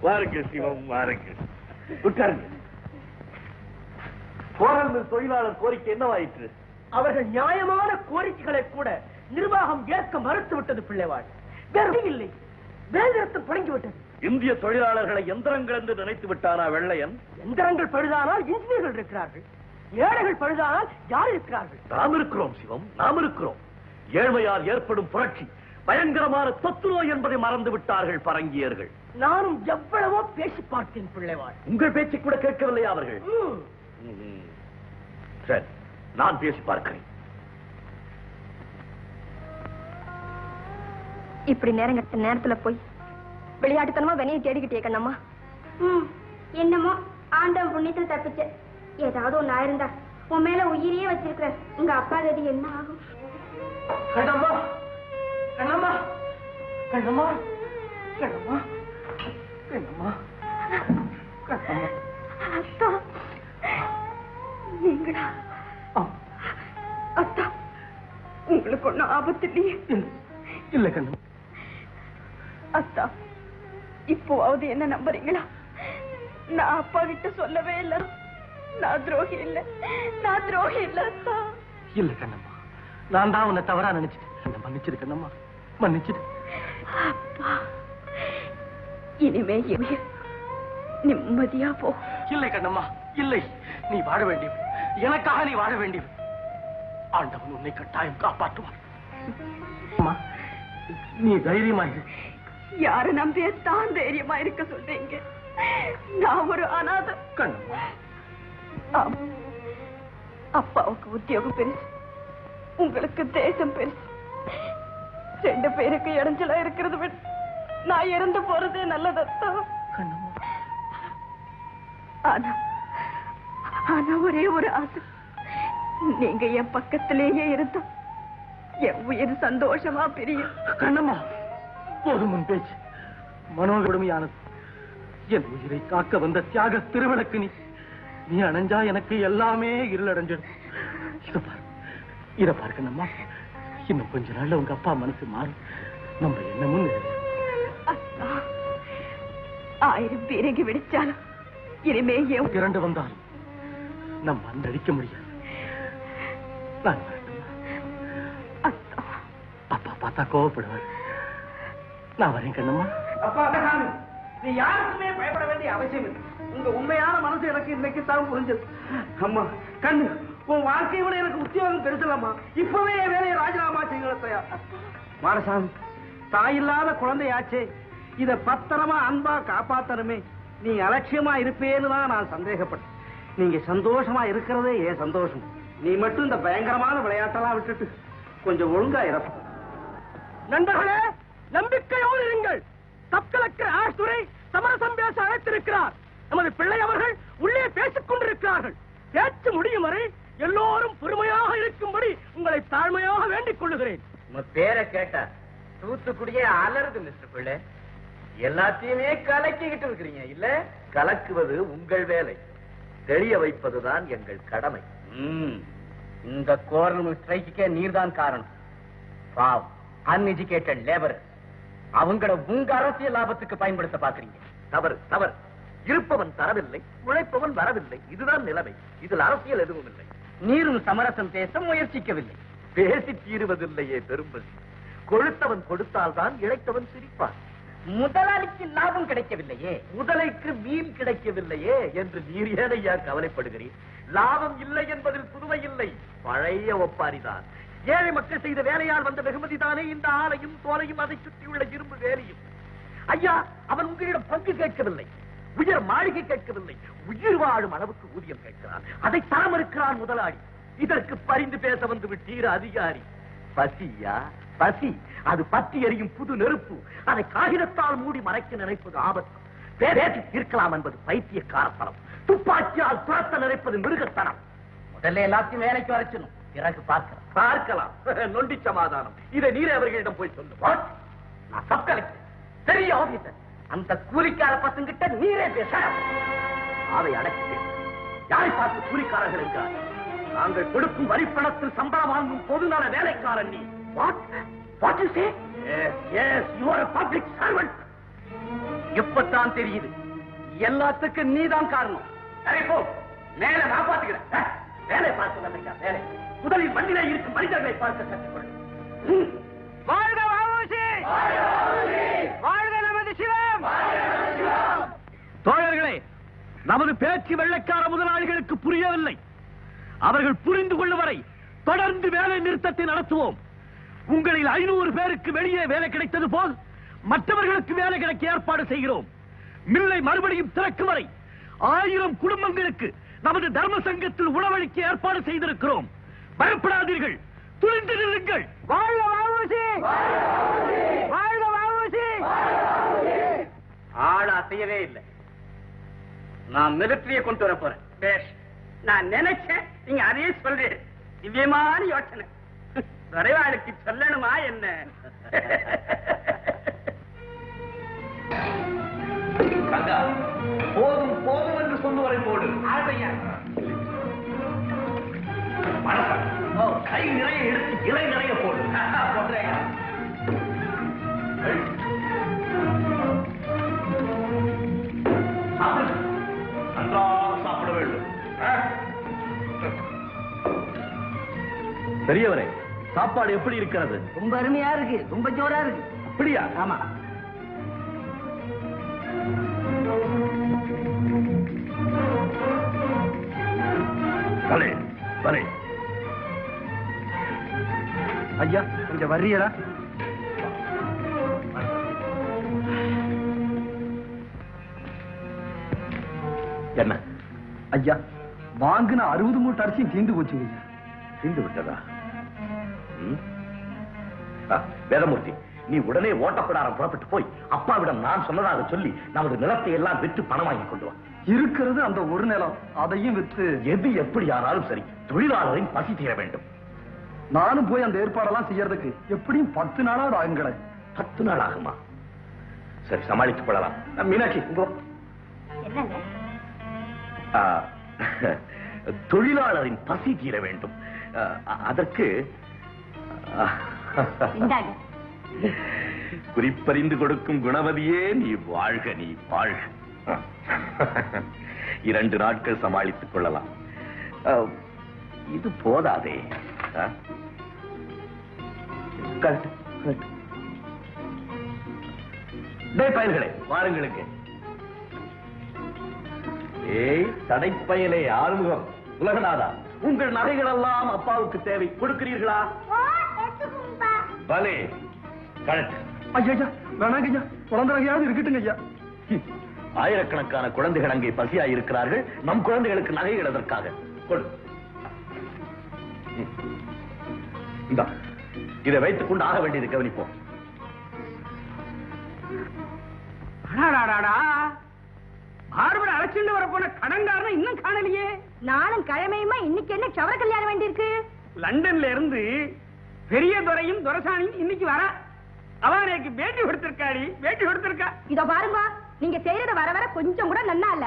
வாருங்கள் சிவம், வாருங்கள். உட்காருங்க. கோரல் தொழிலாளர் கோரிக்கை என்னவாயிற்று? அவர்கள் நியாயமான கோரிக்கைகளை கூட நிர்வாகம் ஏற்க மறுத்துவிட்டது பிள்ளைவாள். வேறு இல்லை, வேலை நிறுத்தம் தொடங்கிவிட்டது. இந்திய தொழிலாளர்களை எந்திரங்கள் என்று நினைத்து விட்டானா வெள்ளையன்? எந்திரங்கள் பழுதானால் இன்ஜினியர்கள் இருக்கிறார்கள், ஏழைகள் பழுதானால் யார் இருக்கிறார்கள்? நாம் இருக்கிறோம் சிவம், நாம் இருக்கிறோம். ஏழ்மையால் ஏற்படும் புரட்சி பயங்கரமான தொத்து நோய் என்பதை மறந்து விட்டார்கள் பரங்கியர்கள். நானும் எவ்வளவோ பேசி பார்த்தேன் பிள்ளைவாள். உங்கள் பேச்சு கூட கேட்கவில்லை அவர்கள். சரி, நான் பேசி பார்க்கிறேன். இப்படி நேரத்துல போய் விளையாட்டுத்தனமா வெனையை தேடிக்கிட்டே கண்ணம்மா. என்னமோ ஆண்டவன் புண்ணியத்தில் தப்பிச்ச. ஏதாவது ஒண்ணு ஆயிருந்தா உன் மேல உயிரியே வச்சிருக்கிற உங்க அப்பா கதி என்ன ஆகும்? கண்ணம்மா, கண்ணம்மா, கண்ணம்மா, கண்ணம்மா, கண்ணம்மா, கண்ணம்மா. அத்தா, நீங்களா? அத்தா, உங்களுக்கு ஒன்னும் ஆபத்து இல்லையே? இல்ல கண்ணம்மா. அத்தா, இப்போவாவது என்ன நம்புறீங்களா? நான் அப்பா கிட்ட சொல்லவே இல்லை. நான் துரோகி இல்லை, நான் துரோகி இல்லை அத்தா. இல்ல கண்ணம்மா, நான் தான் உன்னை தவறா நினைச்சிட்டேன். மன்னிச்சிரு கண்ணம்மா, மன்னிச்சிரு. அப்பா, இனிமே நிம்மதியா போ. இல்லை கண்ணம்மா, இல்லை. நீ வாழ வேண்டியது, எனக்காக நீ வாழ வேண்டியது. ஆண்டவன் உன்னை கட்டாயம் காப்பாற்றுவான். நீ தைரியமா இரு. யார நம்பியத்தான் தைரியமா இருக்க சொல்றீங்க? நான் ஒரு அநாதை. கண்ணம்மா, அப்பாவுக்கு உத்தியோகம் பெருசு, உங்களுக்கு தேசம் பெருசு. 2 பேருக்கு இடைஞ்சலா இருக்கிறது விட நான் இறந்து போறதே நல்லதத்தா. கண்ணம்மா, ஆனா ஒரே ஒரு ஆசை, நீங்க என் பக்கத்திலேயே இருந்தா என் உயிர் சந்தோஷமா பிரியும். கண்ணம்மா, போதும் உன் பேச்சு. மனோகடுமையானது. என் உயிரை காக்க வந்த தியாக திருவிளக்கு நீ அணைஞ்சா எனக்கு எல்லாமே இருளடைஞ்சிடும். இத பாரு கண்ணம்மா, இன்னும் கொஞ்ச நாள்ல உங்க அப்பா மனசு மாறும். நம்ம என்னமும் 1000 பீரங்கி வெடிச்சாலும் இனிமே இரண்டு வந்தாலும் நம்ம அடிக்க முடியாது. நான் அப்பா பார்த்தா கோவப்படுவார். நான் வரேன் கண்ணம்மா. அப்பா நீ யாருக்குமே பயப்பட வேண்டிய அவசியம் இல்லை. உங்க உண்மையான மனசு எனக்கு இன்னைக்கு தான் புரிஞ்சது. அம்மா கண்ணு, உன் வாழ்க்கையை விட எனக்கு உத்தியோகம் பெருசலாமா? இப்பவே என் வேலையை ராஜினாமா செய்யலையா? மாரசாமி, தாயில்லாத குழந்தையாச்சே, இத பத்திரமா அன்பா காப்பாத்தணுமே. நீ அலட்சியமா இருப்பேன்னு தான் நான் சந்தேகப்பட்டேன். நீங்க சந்தோஷமா இருக்கிறதே ஏன் சந்தோஷம். நீ மட்டும் இந்த பயங்கரமான விளையாட்டெல்லாம் விட்டுட்டு கொஞ்சம் ஒழுங்கா இருப்ப. நண்பர்களே, நம்பிக்கையோடு இருங்கள். சப் கலெக்டர் ஆஷ்துரை சமரசம் பேச அழைத்திருக்கிறார். நமது பிள்ளை அவர்கள் உள்ளே பேசிக் கொண்டிருக்கிறார்கள். பேச்சு முடியும் வரை எல்லோரும் பொறுமையாக இருக்கும்படி உங்களை தாழ்மையாக வேண்டிக் கொள்ளுகிறேன். உங்க பேரை கேட்டா தூத்துக்குடியே அலருது மிஸ்டர் பிள்ளை. எல்லாத்தையுமே கலக்கிக்கிட்டு இருக்கிறீங்க இல்ல? கலக்குவது உங்கள் வேலை, தெளிய வைப்பதுதான் எங்கள் கடமை. இந்த கோரல் ஸ்ட்ரைக்கே நீர்தான் காரணம். பாவ் அன்எஜுகேட்டட் லேபர், அவங்கள உங்க அரசியல் லாபத்துக்கு பயன்படுத்த பாக்குறீங்க. தவறு, தவறு. இருப்பவன் தரவில்லை, உழைப்பவன் வரவில்லை. இதுதான் நிலைமை. இதில் அரசியல் எதுவும் இல்லை. நீரும் சமரசம் பேச முயற்சிக்கவில்லை. பேசி தீருவதில்லையே பெரும்பசி. கொழுத்தவன் கொடுத்தால்தான் இழைத்தவன் சிரிப்பான். முதலாளிக்கு லாபம் கிடைக்கவில்லையே, முதலைக்கு மீன் கிடைக்கவில்லையே என்று நீர் ஏனையா கவலைப்படுகிறேன். லாபம் இல்லை என்பதில் புதுமை இல்லை, பழைய ஒப்பாரிதான். ஏழை மக்கள் செய்த வேலையால் வந்த வெகுமதி தானே இந்த ஆலையும் தோலையும் அதை சுற்றியுள்ள இரும்பு வேலையும். ஐயா, அவன் உங்களிடம் பங்கு கேட்கவில்லை, உயர் மாளிகை கேட்கவில்லை, உயிர் வாழும் அளவுக்கு ஊதியம் கேட்கிறான். அதை தரமறுக்கிறான் முதலாளி. இதற்கு பரிந்து பேச வந்து விட்டீர் அதிகாரி. பசியா பசி, அது பற்றி எரியும் புது நெருப்பு. அதை காகிதத்தால் மூடி மறைக்க நினைப்பது ஆபத்து. பேசி தீர்க்கலாம் என்பது பைத்தியக்காரத்தனம். துப்பாக்கியால் துரத்த நினைப்பது மிருகத்தனம். முதல்ல எல்லாத்தையும் வேலைக்கு வரைச்சணும், பிறகு பார்க்கலாம். நொண்டி சமாதானம். இதை நீரே அவர்களிடம் போய் சொல்லு. நான் சப்கலைக்கு பெரிய ஆபீசர். அந்த கூலிக்கார பசங்கிட்ட நீரே பேச. அதை அடக்கி பேச. யாரை பார்த்து கூலிக்காரர்கள் இருக்கிறார்? நாங்கள் கொடுக்கும் வரிப்பணத்தில் சம்பளம் வாங்கும் பொதுநல வேலைக்காரன் நீ. What you say? Yes, you are a public servant. இப்பதான் தெரியுது எல்லாத்துக்கும் நீதான் காரணம். போ, மேல நான் பார்த்துக்கிறேன். வேலை பார்த்து வேலை முதலில் மண்ணிலே இருக்கும் மனிதர்களை பார்க்க கற்றுக்கொள். வாழ்க வாவுசி! வாழ்க நமது சிவம்! தோழர்களே, நமது பேச்சு வெள்ளைக்கார முதலாளிகளுக்கு புரியவில்லை. அவர்கள் புரிந்து கொள்ளும் வரை தொடர்ந்து வேலை நிறுத்தத்தை நடத்துவோம். உங்களில் 500 பேருக்கு வெளியே வேலை கிடைத்தது போல் மற்றவர்களுக்கு வேலை கிடைக்க ஏற்பாடு செய்கிறோம். மில்லை மறுபடியும் திறக்கும் வரை 1000 குடும்பங்களுக்கு நமது தர்ம சங்கத்தில் உணவளிக்க ஏற்பாடு செய்திருக்கிறோம். பயப்படாதீர்கள், துணிந்து நில்லுங்கள். வாழ்க வாவுசி! வாழ்க வாவுசி! ஆளா செய்யவே இல்லை. நான் மிலிட்டரியை கொண்டு வர போறேன். பேஷ், நான் நினைச்சேன் நீங்க அதையே சொல்றேன். திவ்யமான யோசனை. வரைவாளுக்கு சொல்லணுமா என்ன? போதும் போதும் என்று சொல்லுவரை போடு. கை நிறைய எடுத்து இலை நிறைய போடு. நன்றாக சாப்பிட வேண்டும். பெரியவரே, சாப்பாடு எப்படி இருக்கிறது? ரொம்ப அருமையா இருக்கு, ரொம்ப ஜோரா இருக்கு. அப்படியா? ஆமா. பலே பலே. ஐயா, கொஞ்சம் வர்றீங்களா? என்ன ஐயா, வாங்கின 60 மூட்டை அரிசியும் தீந்து போச்சுங்க ஐயா. தீந்து விட்டதா? வேதமூர்த்தி, நீ உடனே ஓட்டப்படாரம் புறப்பட்டு போய் அப்பாவிடம் நான் சொன்னதாக சொல்லி நமது நிலத்தை எல்லாம் விற்று பணம் வாங்கி கொண்டு வா. இருக்கிறது அந்த ஒரு நிலம், அதையும் வித்து. எது எப்படி ஆனாலும் சரி, தொழிலாளரின் பசி தீர வேண்டும். நானும் போய் அந்த ஏற்பாடெல்லாம் செய்யறதுக்கு எப்படியும் 10 நாளாவது ஆகுங்களே. 10 நாள் ஆகுமா? சரி, சமாளித்துக் கொள்ளலாம். மீனாட்சி, என்னங்க? தொழிலாளரின் பசி தீர வேண்டும். அதற்கு குறிப்பறிந்து கொடுக்கும் குணவதியே, நீ வாழ்க, நீ வாழ்க. 2 நாட்கள் சமாளித்துக் கொள்ளலாம். இது போதாதே. பயல்களே, வாருங்களுக்கு. ஏய் தடைப்பயலே ஆறுமுகம், உலகநாதா, உங்கள் நகைகள் எல்லாம் அப்பாவுக்கு தேவை. கொடுக்கிறீர்களா? பலே, கரெக்ட். ஐயா, வேணாங்க ஐயா, குழந்தை நகையாவது இருக்கட்டுங்க ஐயா. ஆயிரக்கணக்கான குழந்தைகள் அங்கே பசியாய் இருக்கிறார்கள். நம் குழந்தைகளுக்கு நகைகள் எதற்காக? கொடு. இதை வைத்துக் கொண்டு ஆக வேண்டியது கவனிப்போம். பார்வரை அழைச்சிட்டு வர போன கடன்காரன் இன்னும் காணலையே. நானும் கிழமையுமா இன்னைக்கு என்ன சவர கல்யாணம் வேண்டியிருக்கு? லண்டன்ல இருந்து பெரிய துரையும் துரைசாணியும் இன்னைக்கு வர. அவனுக்கு பேட்டி கொடுத்திருக்காடி, பேட்டி கொடுத்திருக்கா. இதோ பாருங்க, நீங்க செய்யறத வர வர கொஞ்சம் கூட நன்னா இல்ல.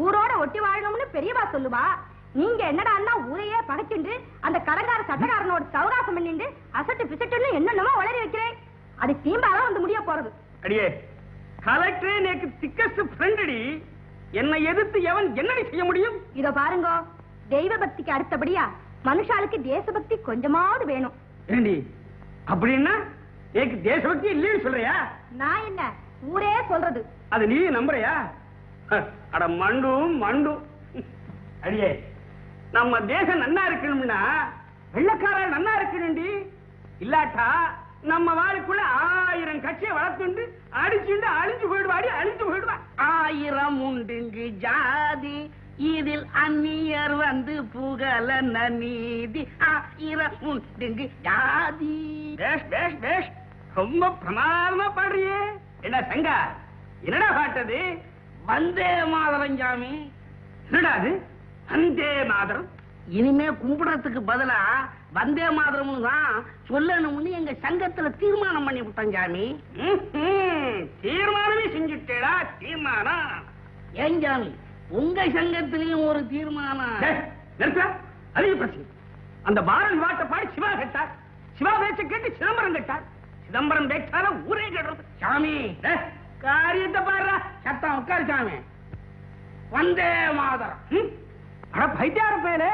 ஊரோட ஒட்டி வாழணும்னு பெரியவா சொல்லுவா. நீங்க என்னடா ஊரையே படைச்சுண்டு அந்த கடங்கார சட்டக்காரனோட சவகாசம் பண்ணிட்டு அசட்டு பிசட்டுன்னு என்னென்னமோ வளரி வைக்கிறேன். அது தீம்பாதான் வந்து முடிய போறது. அடியே, கலெக்டர் எனக்கு திக்கஸ்ட் ஃப்ரெண்டடி. என்னை எதிர்த்து எவன் என்னடி செய்ய முடியும்? இதோ பாருங்க, தெய்வ பக்திக்கு அடுத்தபடியா மனுஷாளுக்கு தேசபக்தி கொஞ்சமாவது வேணும். ஏண்டி அப்படின்னா எனக்கு தேசபக்தி இல்லைன்னு சொல்றியா? நான் என்ன, ஊரே சொல்றது. அது நீ நம்புறியா? அட மண்டு மண்டு. அடியே, நம்ம தேசம் நன்னா இருக்கணும்னா வெள்ளக்காரன் நன்னா இருக்கணும்டி. இல்லாட்டா நம்ம வாளுக்குள்ள 1000 கட்சியை வளர்த்துண்டு அடிச்சுண்டு அழிஞ்சு போயிடுவாடி, அழிஞ்சு போயிடுவா. 1000 உண்டுங்கு ஜாதி, இதில் அந்நியர் வந்து புகழ நீதி. 1000 உண்டுங்கு ஜாதி. பேஷ் பேஷ் பேஷ், ரொம்ப பிரமாதமா பாடுறியே. என்ன சங்கா, என்னடா பாட்டது? வந்தே மாதரம் சாமி. என்னடா அது வந்தே மாதரம்? இனிமே கும்பிடறதுக்கு பதிலா வந்தே மாதரம் தான் சொல்லணும்னு எங்க சங்கத்துல தீர்மானம் பண்ணி விட்டோம் சாமி. தீர்மானமே செஞ்சுட்டேடா, தீர்மானம். ஏன் சாமி, உங்க சங்கத்திலையும் ஒரு தீர்மானம்? நிறுத்த, அதிக பிரச்சனை. அந்த பாரல் வாட்ட பாடி சிவா கேட்டார், சிவா பேச்ச கேட்டு சிதம்பரம் கேட்டார். சிதம்பரம் பேச்சால ஊரே கெடுறது. சாமி காரியத்தை பாரு. சத்தம் உட்கார் சாமி. வந்தே மாதரம். அட பைத்தியார பேரு,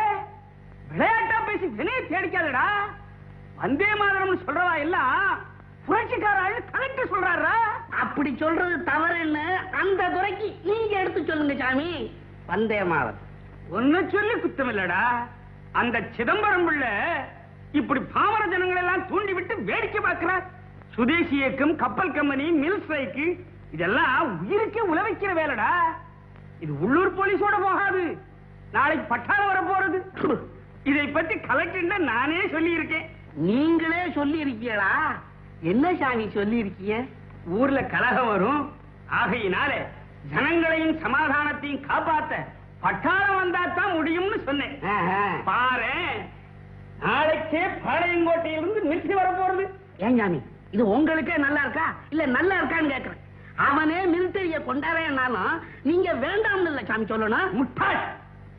விளையாட்டா பேசி வினையை தேடிக்காதடா. வந்தே மாதரம் சொல்றவா எல்லாம் புரட்சிக்கார கலெக்டர் சொல்றாரா? அப்படி சொல்றது தவறுன்னு அந்த துறைக்கு நீங்க எடுத்து சொல்லுங்க சாமி. வந்தே மாதரம் ஒன்னு சொல்லி குத்தம் இல்லடா. அந்த சிதம்பரம் பிள்ளை இப்படி பாமர ஜனங்களை எல்லாம் தூண்டி விட்டு வேடிக்கை பார்க்கிறார். சுதேசி இயக்கம், கப்பல் கம்பெனி, மில் ஸ்ட்ரைக்கு இதெல்லாம் உயிருக்கே உழவைக்கிற வேலைடா. இது உள்ளூர் போலீஸோட போகாது. நாளைக்கு பட்டாளம் வர போறது. இதை பத்தி கலெக்டர் நானே சொல்லி இருக்கேன். நீங்களே சொல்லி இருக்கீங்களா? என்ன சாமி சொல்லி இருக்கீங்க? ஊர்ல கலகம் வரும், ஆகையினால ஜனங்களையும் சமாதானத்தையும் காப்பாத்த பட்டாளம் வந்தா தான் முடியும்னு சொன்னேன். பாரு, நாளைக்கே பாளையங்கோட்டையிலிருந்து மிலிட்டரி வர போறது. ஏன் சாமி, இது உங்களுக்கே நல்லா இருக்கா இல்ல நல்லா இருக்கான்னு கேக்குறேன். அவனே மிலிட்டரிய கொண்டாடுறேன்னாலும் நீங்க வேண்டாம்னு இல்ல சாமி சொல்லணும். முட்டாள்,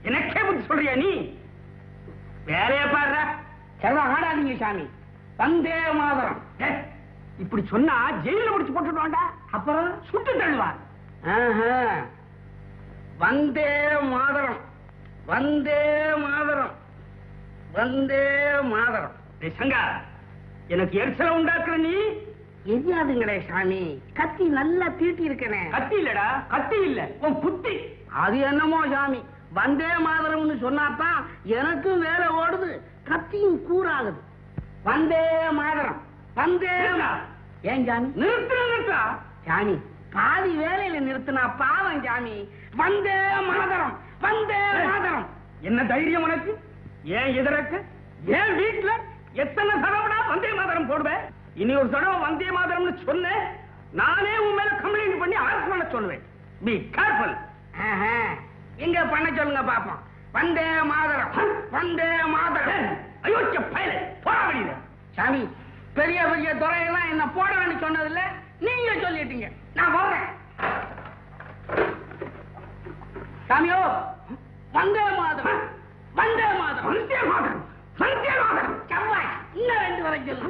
எனக்கே புத்தி சொல்றியா நீ? வேலைய பாரு. செல்வா ஆடாதீங்க சாமி. வந்தே மாதரம் இப்படி சொன்னா ஜெயில முடிச்சு போட்டுடுவாண்டா. அப்புறம் சுட்டு தள்ளுவார். வந்தே மாதரம், வந்தே மாதரம், வந்தே மாதரம். சங்கா, எனக்கு எரிச்சல உண்டாக்குற நீ எரியாதுங்களே சாமி. கத்தி நல்லா தீட்டி இருக்கனே. கத்தி இல்லடா, கத்தி இல்ல, உன் புத்தி. அது என்னமோ சாமி, வந்தே மாதரம்னு சொன்னாதான் எனக்கும் வேலை ஓடுது, கத்தியும் கூறாகுது. வந்தே மாதரம், வந்தே. ஏன் சாமி நிறுத்தா? சாமி பாதி வேலையில நிறுத்தினா பாவம் சாமி. வந்தே மாதரம், வந்தே மாதரம். என்ன தைரியம் உனக்கு? ஏன் எதிரக்கு? ஏன் வீட்டுல எத்தனை தடவைடா வந்தே மாதரம் போடுவேன்? இனி ஒரு தடவை வந்தே மாதரம்னு சொன்ன நானே உன் மேல கம்ப்ளைண்ட் பண்ணி அரசு பண்ண சொல்லுவேன். Be careful. இங்க பண்ண சொல்லுங்க பாப்போம். வந்தே மாதரம், வந்தே மாதரம். அயோக்கிய பயலே, போட வெளியில. சாமி, பெரிய பெரிய துறையெல்லாம் என்ன போடணும்னு சொன்னதில்ல, நீங்க சொல்லிட்டீங்க. நான் போறேன். சாமியோ, வந்தே மாதரம், வந்தே மாதரம், வந்தே மாதரம், வந்தே மாதரம். செவ்வாய் இன்னும் 2 வரை சொல்லு.